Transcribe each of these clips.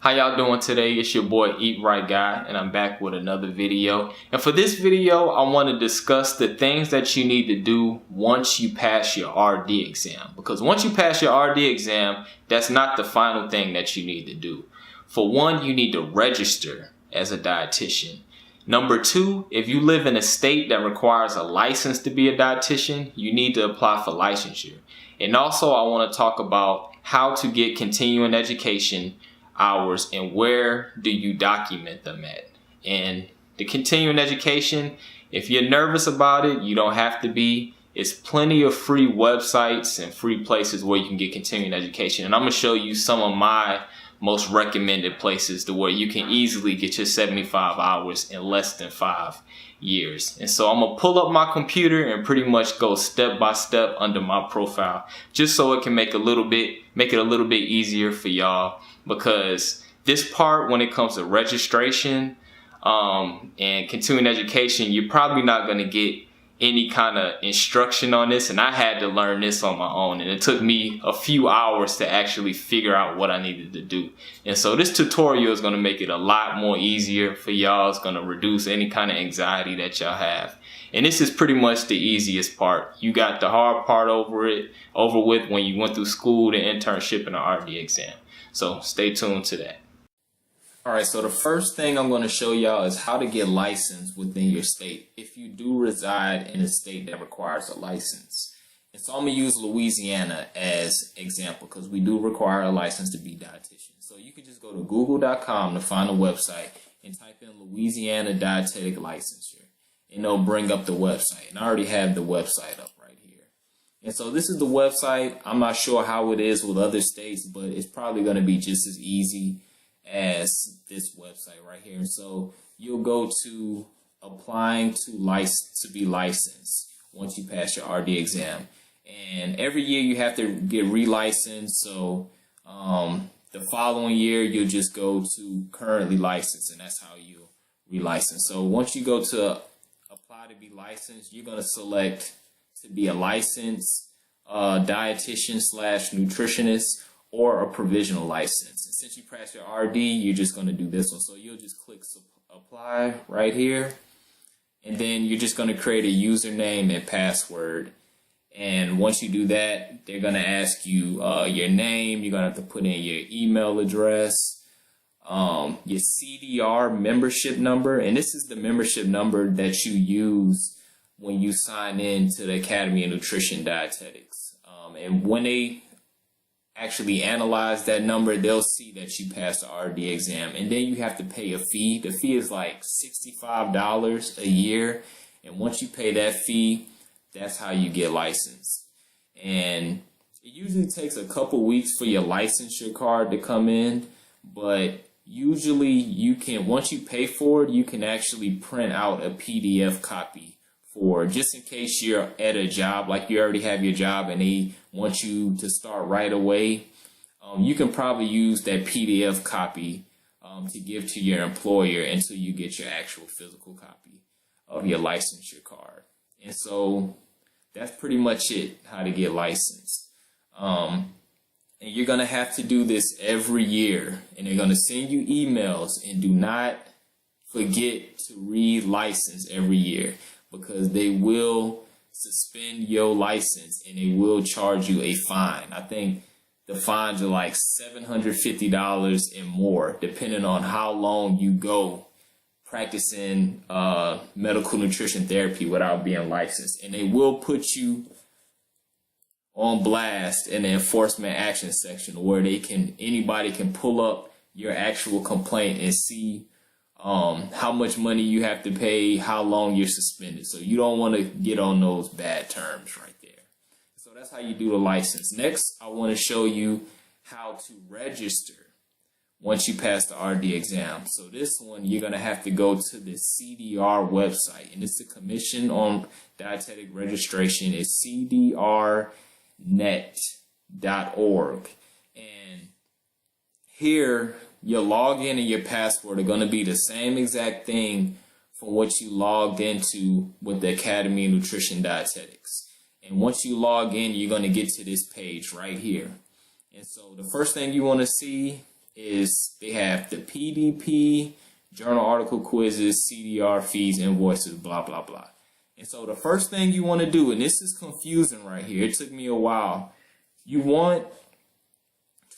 How y'all doing today? It's your boy Eat Right Guy, and I'm back with another video. And for this video, I want to discuss the things that you need to do once you pass your RD exam. Because once you pass your RD exam, that's not the final thing that you need to do. For one, you need to register as a dietitian. Number two, if you live in a state that requires a license to be a dietitian, you need to apply for licensure. And also, I want to talk about how to get continuing education hours and where do you document them at. And the continuing education, if you're nervous about it, you don't have to be. It's plenty of free websites and free places where you can get continuing education. And I'm going to show you some of my most recommended places to where you can easily get your 75 hours in less than 5 years. And so I'm gonna pull up my computer and pretty much go step by step under my profile, just so it can make it a little bit easier for y'all, because this part, when it comes to registration and continuing education, you're probably not gonna get any kind of instruction on this, and I had to learn this on my own, and it took me a few hours to actually figure out what I needed to do. And so this tutorial is going to make it a lot more easier for y'all. It's going to reduce any kind of anxiety that y'all have, and this is pretty much the easiest part. You got the hard part over with when you went through school, the internship, and the RD exam. So stay tuned to that. Alright, so the first thing I'm going to show y'all is how to get licensed within your state if you do reside in a state that requires a license. And so I'm going to use Louisiana as example because we do require a license to be dietitian. So you can just go to google.com to find a website and type in Louisiana Dietetic Licensure, and it'll bring up the website. And I already have the website up right here. And so this is the website. I'm not sure how it is with other states, but it's probably going to be just as easy as this website right here. And so you'll go to applying to be licensed once you pass your RD exam, and every year you have to get relicensed. So the following year you'll just go to currently licensed, and that's how you relicense. So once you go to apply to be licensed, you're going to select to be a licensed dietitian / nutritionist or a provisional license. And since you passed your RD, you're just going to do this one. So you'll just click apply right here, and then you're just going to create a username and password. And once you do that, they're going to ask you your name. You're going to have to put in your email address, your CDR membership number, and this is the membership number that you use when you sign in to the Academy of Nutrition Dietetics. And when they actually analyze that number, they'll see that you passed the RD exam, and then you have to pay a fee. The fee is like $65 a year, and once you pay that fee, that's how you get licensed. And it usually takes a couple weeks for your licensure card to come in, but usually you can, once you pay for it, you can actually print out a PDF copy for, just in case you're at a job, like you already have your job and they want you to start right away. You can probably use that PDF copy to give to your employer until you get your actual physical copy of your licensure card. And so that's pretty much it, how to get licensed. And you're going to have to do this every year, and they're going to send you emails, and do not forget to re-license every year, because they will suspend your license and they will charge you a fine. I think the fines are like $750 and more, depending on how long you go practicing medical nutrition therapy without being licensed. And they will put you on blast in the enforcement action section, where anybody can pull up your actual complaint and see how much money you have to pay, how long you're suspended. So you don't want to get on those bad terms right there. So that's how you do the license. Next, I want to show you how to register once you pass the RD exam. So this one, you're going to have to go to the CDR website, and it's the Commission on Dietetic Registration. It's cdrnet.org. And here, your login and your password are going to be the same exact thing from what you logged into with the Academy of Nutrition Dietetics. And once you log in, you're going to get to this page right here. And so the first thing you want to see is they have the PDP, journal article quizzes, CDR fees, invoices, blah, blah, blah. And so the first thing you want to do, and this is confusing right here, it took me a while, you want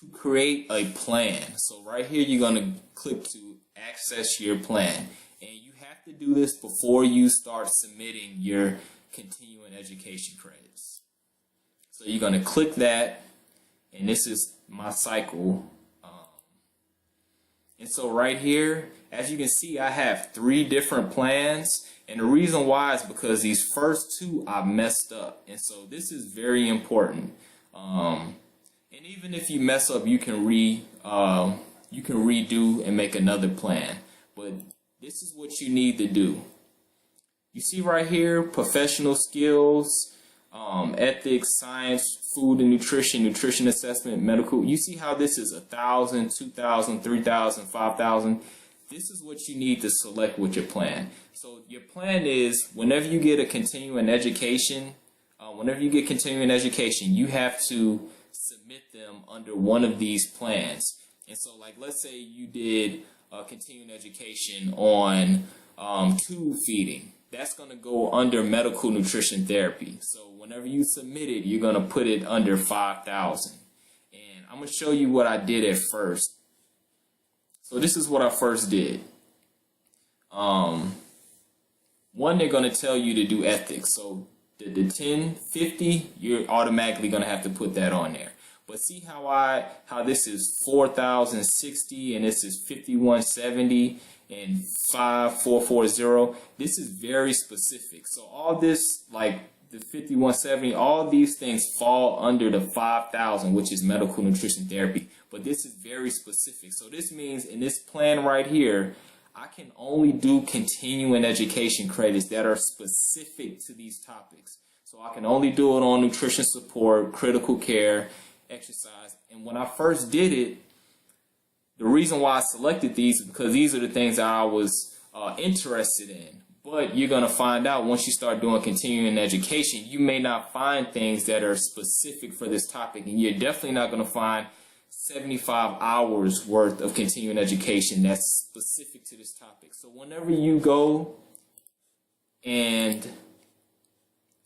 to create a plan. So right here, you're going to click to access your plan. And you have to do this before you start submitting your continuing education credits. So you're going to click that, and this is my cycle. And so right here, as you can see, I have 3 different plans. And the reason why is because these first 2 I messed up. And so this is very important. And even if you mess up, you can redo and make another plan. But this is what you need to do. You see right here, professional skills, ethics, science, food and nutrition assessment, medical. You see how this is 1,000, 2,000, 3,000, 5,000. This is what you need to select with your plan. So your plan is whenever you get a continuing education, you have to submit them under one of these plans. And so, like, let's say you did continuing education on tube feeding. That's going to go under medical nutrition therapy. So whenever you submit it, you're going to put it under 5,000. And I'm going to show you what I did at first. So this is what I first did. One, they're going to tell you to do ethics. So the 1050, you're automatically going to have to put that on there. But see how this is 4,060 and this is 5,170 and 5,440. This is very specific. So all this, like the 5,170, all these things fall under the 5,000, which is medical nutrition therapy. But this is very specific. So this means in this plan right here, I can only do continuing education credits that are specific to these topics. So I can only do it on nutrition support, critical care, exercise. And when I first did it, the reason why I selected these is because these are the things that I was interested in. But you're going to find out once you start doing continuing education, you may not find things that are specific for this topic. And you're definitely not going to find 75 hours worth of continuing education that's specific to this topic. So whenever you go and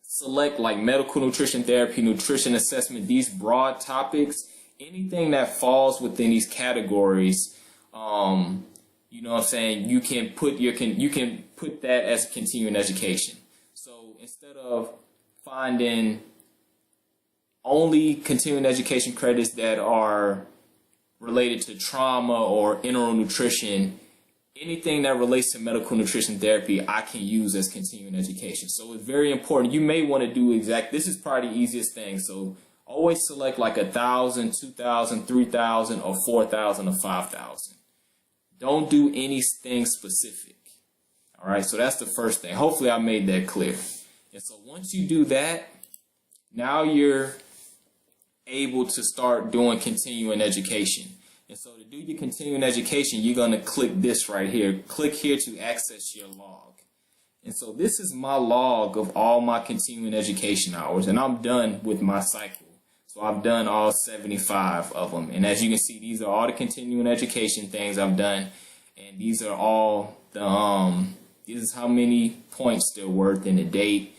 select like medical nutrition therapy, nutrition assessment, these broad topics, anything that falls within these categories, you know what I'm saying, you can put that as continuing education. So instead of finding only continuing education credits that are related to trauma or enteral nutrition, anything that relates to medical nutrition therapy, I can use as continuing education. So it's very important. You may want to do this is probably the easiest thing. So always select like 1,000, 2,000, 3,000, or 4,000 or 5,000. Don't do anything specific. All right, so that's the first thing. Hopefully I made that clear. And so once you do that, now you're able to start doing continuing education. And so to do your continuing education, you're going to click this right here. Click here to access your log. And so this is my log of all my continuing education hours. And I'm done with my cycle. So I've done all 75 of them. And as you can see, these are all the continuing education things I've done. And these are all this is how many points they're worth and the date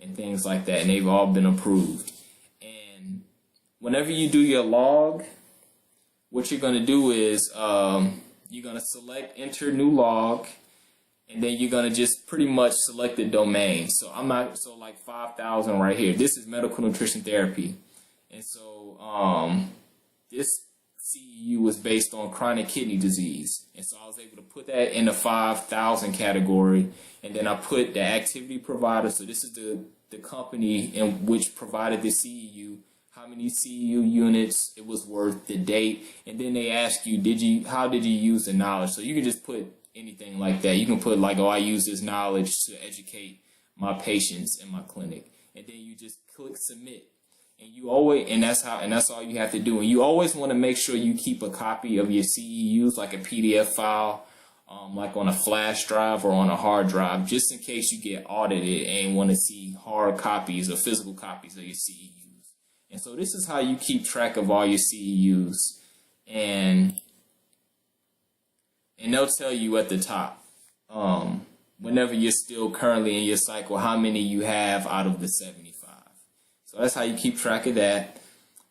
and things like that. And they've all been approved. And whenever you do your log, what you're going to do is you're going to select enter new log, and then you're going to just pretty much select the domain. So like 5,000 right here. This is medical nutrition therapy. And so this CEU was based on chronic kidney disease. And so I was able to put that in the 5,000 category. And then I put the activity provider. So this is the company in which provided the CEU, how many CEU units it was worth, the date, and then they ask you, how did you use the knowledge? So you can just put anything like that. You can put like, oh, I use this knowledge to educate my patients in my clinic, and then you just click submit. And that's all you have to do. And you always want to make sure you keep a copy of your CEUs, like a PDF file, like on a flash drive or on a hard drive, just in case you get audited and want to see hard copies or physical copies of your CEUs. And so this is how you keep track of all your CEUs. And and they'll tell you at the top, whenever you're still currently in your cycle, how many you have out of the 75. So that's how you keep track of that.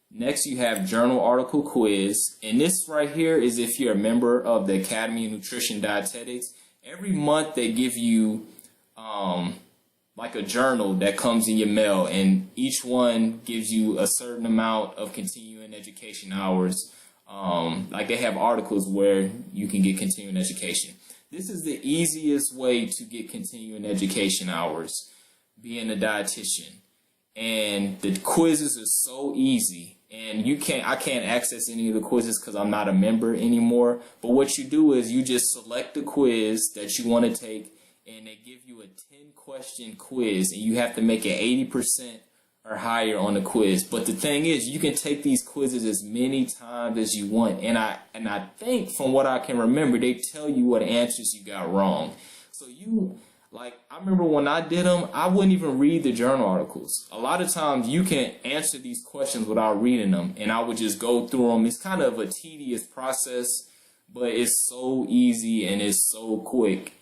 Next, you have journal article quiz. And this right here is if you're a member of the Academy of Nutrition Dietetics. Every month they give you like a journal that comes in your mail, and each one gives you a certain amount of continuing education hours. Like they have articles where you can get continuing education. This is the easiest way to get continuing education hours, being a dietitian. And the quizzes are so easy, and I can't access any of the quizzes because I'm not a member anymore. But what you do is you just select the quiz that you want to take, and they give you a 10-question quiz, and you have to make it 80% or higher on the quiz. But the thing is, you can take these quizzes as many times as you want, and I think from what I can remember, they tell you what answers you got wrong. So I remember when I did them, I wouldn't even read the journal articles. A lot of times you can answer these questions without reading them, and I would just go through them. It's kind of a tedious process, but it's so easy and it's so quick.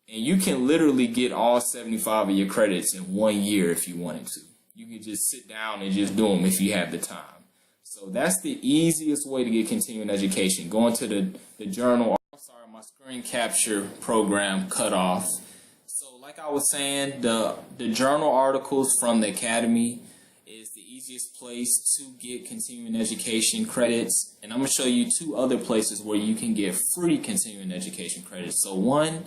And you can literally get all 75 of your credits in 1 year if you wanted to. You can just sit down and just do them if you have the time. So that's the easiest way to get continuing education. Going to the journal. I'm sorry, my screen capture program cut off. So like I was saying, the journal articles from the Academy is the easiest place to get continuing education credits. And I'm going to show you 2 other places where you can get free continuing education credits. So one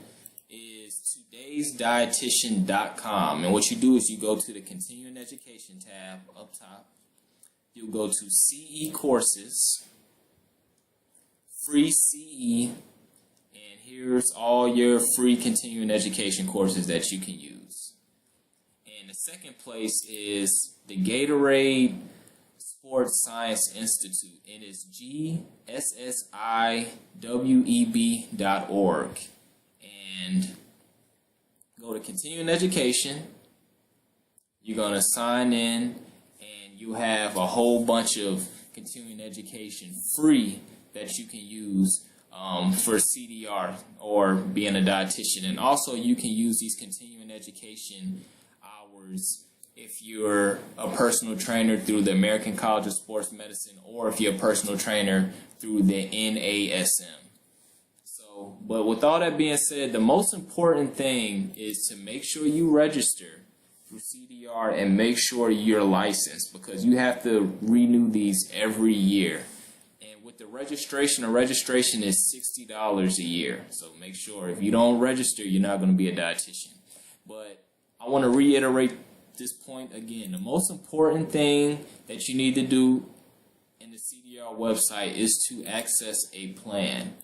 is todaysdietitian.com, and what you do is you go to the continuing education tab up top. You'll go to CE courses, free CE, and here's all your free continuing education courses that you can use. And the second place is the Gatorade Sports Science Institute, and it's gssiweb.org. And go to continuing education. You're going to sign in, and you have a whole bunch of continuing education free that you can use for CDR or being a dietitian. And also you can use these continuing education hours if you're a personal trainer through the American College of Sports Medicine, or if you're a personal trainer through the NASM. But with all that being said, the most important thing is to make sure you register through CDR and make sure you're licensed, because you have to renew these every year. And with the registration is $60 a year. So make sure if you don't register, you're not going to be a dietitian. But I want to reiterate this point again. The most important thing that you need to do in the CDR website is to access a plan.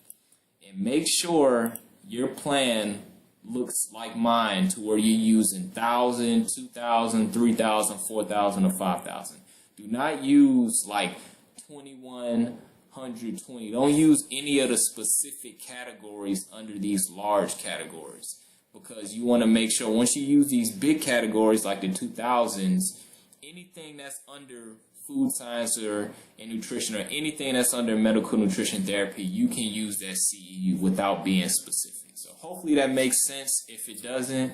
And make sure your plan looks like mine, to where you're using 1,000, 2,000, 3,000, 4,000, or 5,000. Do not use like 2,120. Don't use any of the specific categories under these large categories, because you want to make sure once you use these big categories like the 2,000s, anything that's under food science and nutrition, or anything that's under medical nutrition therapy, you can use that CEU without being specific. So hopefully that makes sense. If it doesn't,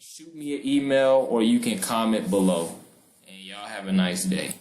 shoot me an email or you can comment below. And y'all have a nice day.